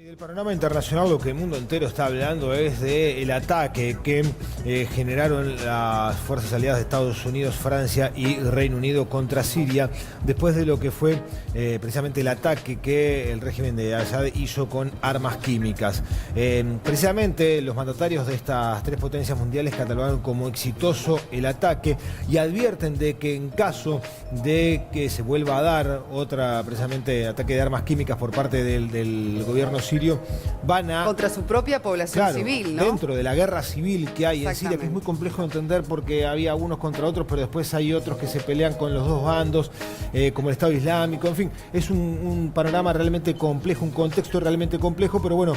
Del panorama internacional, lo que el mundo entero está hablando es del ataque que generaron las fuerzas aliadas de Estados Unidos, Francia y Reino Unido contra Siria, después de lo que fue precisamente el ataque que el régimen de Assad hizo con armas químicas. Precisamente los mandatarios de estas tres potencias mundiales catalogaron como exitoso el ataque y advierten de que en caso de que se vuelva a dar otra precisamente ataque de armas químicas por parte del gobierno sirio, van a... Contra su propia población civil, ¿no? Dentro de la guerra civil que hay en Siria, que es muy complejo de entender porque había unos contra otros, pero después hay otros que se pelean con los dos bandos, como el Estado Islámico, en fin, es un panorama realmente complejo, un contexto realmente complejo, pero bueno,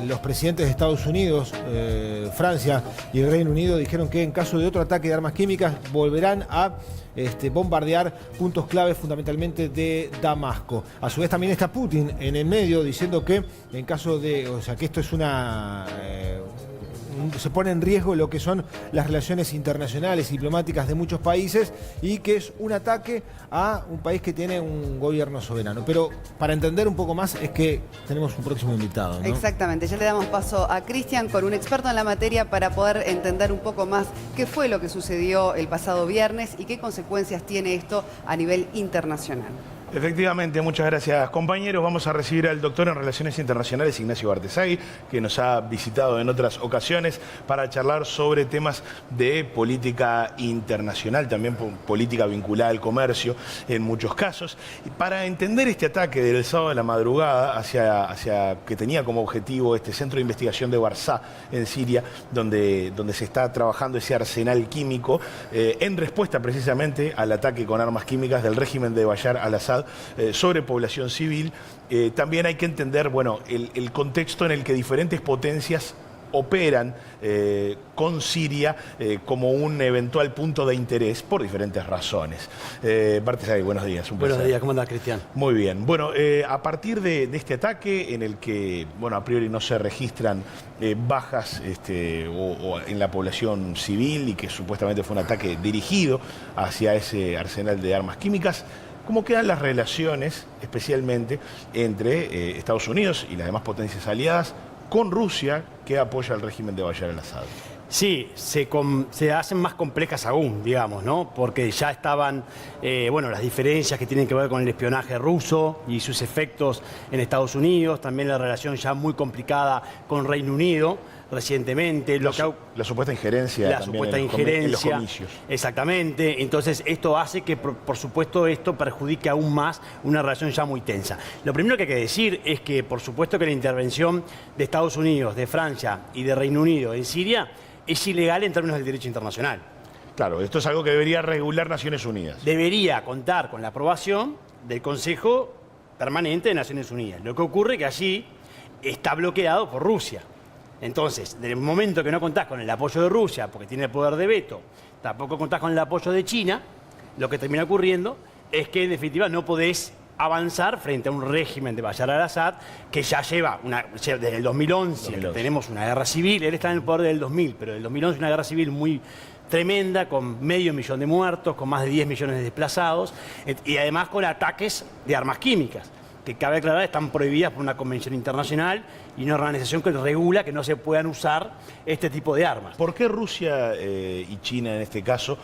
los presidentes de Estados Unidos, Francia y el Reino Unido dijeron que en caso de otro ataque de armas químicas volverán a bombardear puntos claves fundamentalmente de Damasco. A su vez también está Putin en el medio diciendo que en caso de, que esto es se pone en riesgo lo que son las relaciones internacionales, diplomáticas de muchos países y que es un ataque a un país que tiene un gobierno soberano. Pero para entender un poco más es que tenemos un próximo invitado, ¿no? Exactamente, ya le damos paso a Cristian con un experto en la materia para poder entender un poco más qué fue lo que sucedió el pasado viernes y qué consecuencias tiene esto a nivel internacional. Efectivamente, muchas gracias compañeros. Vamos a recibir al doctor en Relaciones Internacionales, Ignacio Bartesagui, que nos ha visitado en otras ocasiones para charlar sobre temas de política internacional, también política vinculada al comercio en muchos casos. Y para entender este ataque del sábado de la madrugada que tenía como objetivo este centro de investigación de Barzá en Siria, donde se está trabajando ese arsenal químico, en respuesta precisamente al ataque con armas químicas del régimen de Bashar al-Assad sobre población civil, también hay que entender el contexto en el que diferentes potencias operan con Siria como un eventual punto de interés por diferentes razones. Bartesagui, buenos días. Buenos días, ¿cómo andás, Cristian? Muy bien. Bueno, a partir de este ataque en el que, a priori no se registran bajas o en la población civil y que supuestamente fue un ataque dirigido hacia ese arsenal de armas químicas, ¿cómo quedan las relaciones, especialmente entre Estados Unidos y las demás potencias aliadas, con Rusia, que apoya al régimen de Bashar al-Assad? Sí, se hacen más complejas aún, digamos, ¿no? Porque ya estaban, las diferencias que tienen que ver con el espionaje ruso y sus efectos en Estados Unidos, también la relación ya muy complicada con Reino Unido recientemente. La supuesta injerencia en los comicios. Exactamente. Entonces, esto hace que, por supuesto, esto perjudique aún más una relación ya muy tensa. Lo primero que hay que decir es que, por supuesto, que la intervención de Estados Unidos, de Francia y de Reino Unido en Siria es ilegal en términos del derecho internacional. Claro, esto es algo que debería regular Naciones Unidas. Debería contar con la aprobación del Consejo Permanente de Naciones Unidas. Lo que ocurre es que allí está bloqueado por Rusia. Entonces, desde el momento que no contás con el apoyo de Rusia, porque tiene el poder de veto, tampoco contás con el apoyo de China, lo que termina ocurriendo es que, en definitiva, no podés avanzar frente a un régimen de Bashar al-Assad que ya lleva, desde el 2011, tenemos una guerra civil. Él está en el poder del 2000, pero del 2011 una guerra civil muy tremenda, con 500.000 de muertos, con más de 10 millones de desplazados, y además con ataques de armas químicas, que cabe aclarar están prohibidas por una convención internacional y una organización que regula que no se puedan usar este tipo de armas. ¿Por qué Rusia y China en este caso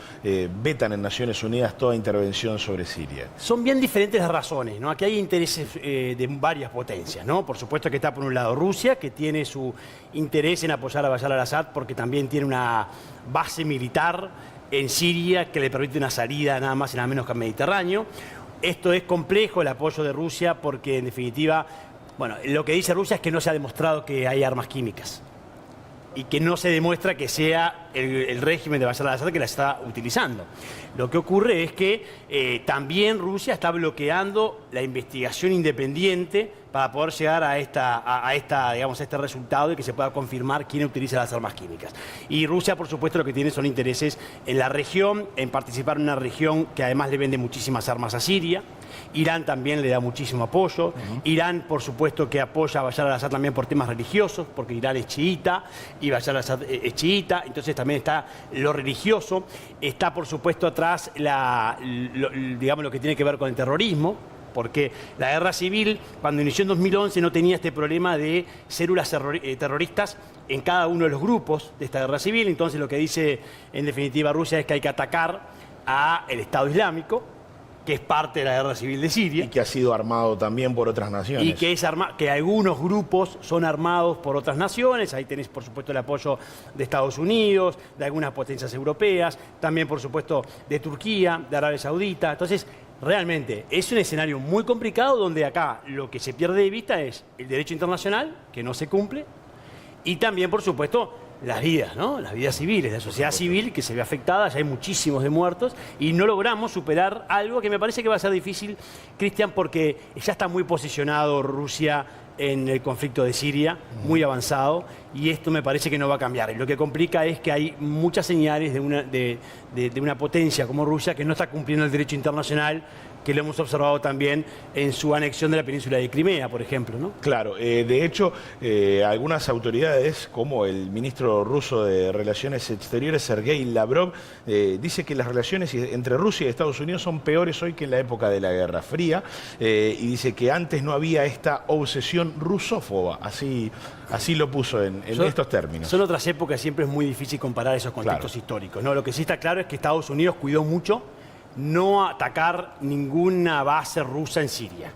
vetan en Naciones Unidas toda intervención sobre Siria? Son bien diferentes las razones, ¿no? Aquí hay intereses de varias potencias, ¿no? Por supuesto que está por un lado Rusia, que tiene su interés en apoyar a Bashar al-Assad porque también tiene una base militar en Siria que le permite una salida nada más y nada menos que al Mediterráneo. Esto es complejo, el apoyo de Rusia, porque en definitiva, lo que dice Rusia es que no se ha demostrado que hay armas químicas y que no se demuestra que sea el régimen de Bashar al-Assad que la está utilizando. Lo que ocurre es que también Rusia está bloqueando la investigación independiente para poder llegar a este resultado de que se pueda confirmar quién utiliza las armas químicas. Y Rusia, por supuesto, lo que tiene son intereses en la región, en participar en una región que además le vende muchísimas armas a Siria. Irán también le da muchísimo apoyo. Irán, por supuesto, que apoya a Bashar al-Assad también por temas religiosos, porque Irán es chiita y Bashar al-Assad es chiita. Entonces también está lo religioso. Está, por supuesto, atrás lo que tiene que ver con el terrorismo. porque la guerra civil, cuando inició en 2011, no tenía este problema de células terroristas en cada uno de los grupos de esta guerra civil. Entonces lo que dice en definitiva Rusia es que hay que atacar al Estado Islámico, que es parte de la guerra civil de Siria. Y que ha sido armado también por otras naciones. Y que algunos grupos son armados por otras naciones. Ahí tenés, por supuesto, el apoyo de Estados Unidos, de algunas potencias europeas, también, por supuesto, de Turquía, de Arabia Saudita. Entonces, realmente es un escenario muy complicado donde acá lo que se pierde de vista es el derecho internacional, que no se cumple, y también, por supuesto, las vidas, ¿no? Las vidas civiles, la sociedad civil que se ve afectada, ya hay muchísimos de muertos y no logramos superar algo que me parece que va a ser difícil, Cristian, porque ya está muy posicionado Rusia en el conflicto de Siria, muy avanzado, y esto me parece que no va a cambiar. Y lo que complica es que hay muchas señales de una potencia como Rusia que no está cumpliendo el derecho internacional, que lo hemos observado también en su anexión de la península de Crimea, por ejemplo, ¿no? Claro, de hecho, algunas autoridades, como el ministro ruso de Relaciones Exteriores, Sergei Lavrov, dice que las relaciones entre Rusia y Estados Unidos son peores hoy que en la época de la Guerra Fría, y dice que antes no había esta obsesión rusófoba, así lo puso en estos términos. Son otras épocas, siempre es muy difícil comparar esos contextos históricos, ¿no? Lo que sí está claro es que Estados Unidos cuidó mucho no atacar ninguna base rusa en Siria.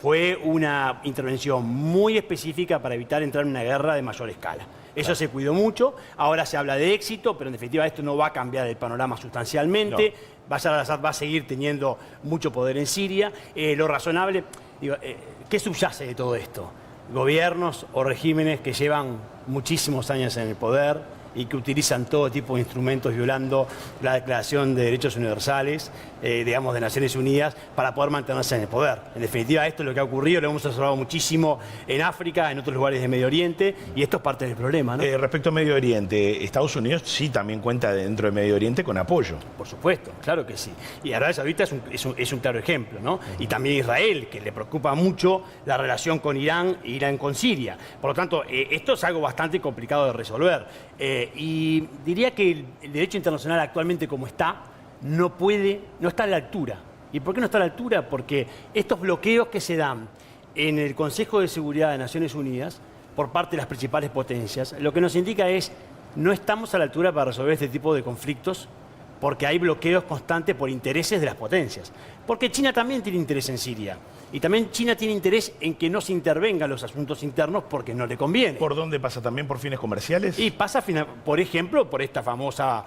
Fue una intervención muy específica para evitar entrar en una guerra de mayor escala. Eso se cuidó mucho, ahora se habla de éxito, pero en definitiva esto no va a cambiar el panorama sustancialmente. No. Bashar al-Assad va a seguir teniendo mucho poder en Siria. Lo razonable, ¿qué subyace de todo esto? Gobiernos o regímenes que llevan muchísimos años en el poder y que utilizan todo tipo de instrumentos violando la Declaración de Derechos Universales, digamos, de Naciones Unidas, para poder mantenerse en el poder. En definitiva, esto es lo que ha ocurrido, lo hemos observado muchísimo en África, en otros lugares de Medio Oriente, y esto es parte del problema, ¿no? Respecto a Medio Oriente, Estados Unidos sí también cuenta dentro de Medio Oriente con apoyo. Por supuesto, claro que sí. Y Arabia Saudita es un claro ejemplo, ¿no? Y también Israel, que le preocupa mucho la relación con Irán e Irán con Siria. Por lo tanto, esto es algo bastante complicado de resolver. Y diría que el derecho internacional actualmente como está, no está a la altura. ¿Y por qué no está a la altura? Porque estos bloqueos que se dan en el Consejo de Seguridad de Naciones Unidas por parte de las principales potencias, lo que nos indica es no estamos a la altura para resolver este tipo de conflictos porque hay bloqueos constantes por intereses de las potencias. Porque China también tiene interés en Siria. Y también China tiene interés en que no se intervengan los asuntos internos porque no le conviene. ¿Por dónde pasa? ¿También por fines comerciales? Y pasa, por ejemplo, por esta famosa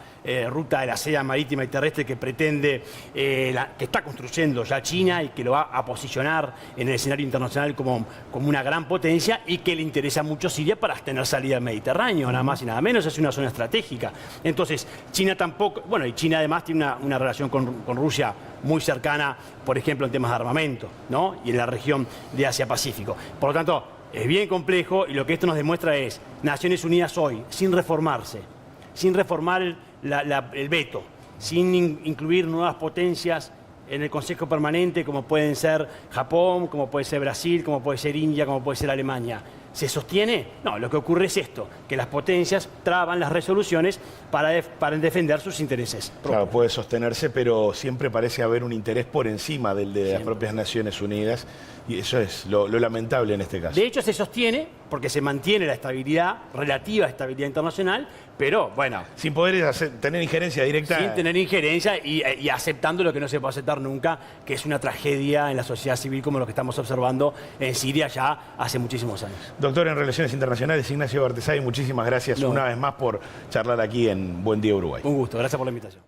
ruta de la seda marítima y terrestre que pretende, que está construyendo ya China y que lo va a posicionar en el escenario internacional como una gran potencia y que le interesa mucho Siria para tener salida al Mediterráneo, nada más y nada menos, es una zona estratégica. Entonces, China tampoco, bueno, y China además tiene una relación con Rusia muy cercana, por ejemplo, en temas de armamento, ¿no? Y en la región de Asia-Pacífico. Por lo tanto, es bien complejo y lo que esto nos demuestra es Naciones Unidas hoy, sin reformarse, sin reformar el veto, sin incluir nuevas potencias en el Consejo Permanente, como pueden ser Japón, como puede ser Brasil, como puede ser India, como puede ser Alemania. ¿Se sostiene? No, lo que ocurre es esto, que las potencias traban las resoluciones para defender sus intereses propios. Claro, puede sostenerse, pero siempre parece haber un interés por encima del de las propias Naciones Unidas, y eso es lo lamentable en este caso. De hecho, se sostiene porque se mantiene la estabilidad, relativa estabilidad internacional, pero bueno... Sin poder tener injerencia directa. Sin tener injerencia y aceptando lo que no se puede aceptar nunca, que es una tragedia en la sociedad civil como lo que estamos observando en Siria ya hace muchísimos años. Doctor en Relaciones Internacionales, Ignacio Bartesay, muchísimas gracias una vez más por charlar aquí en Buen Día Uruguay. Un gusto, gracias por la invitación.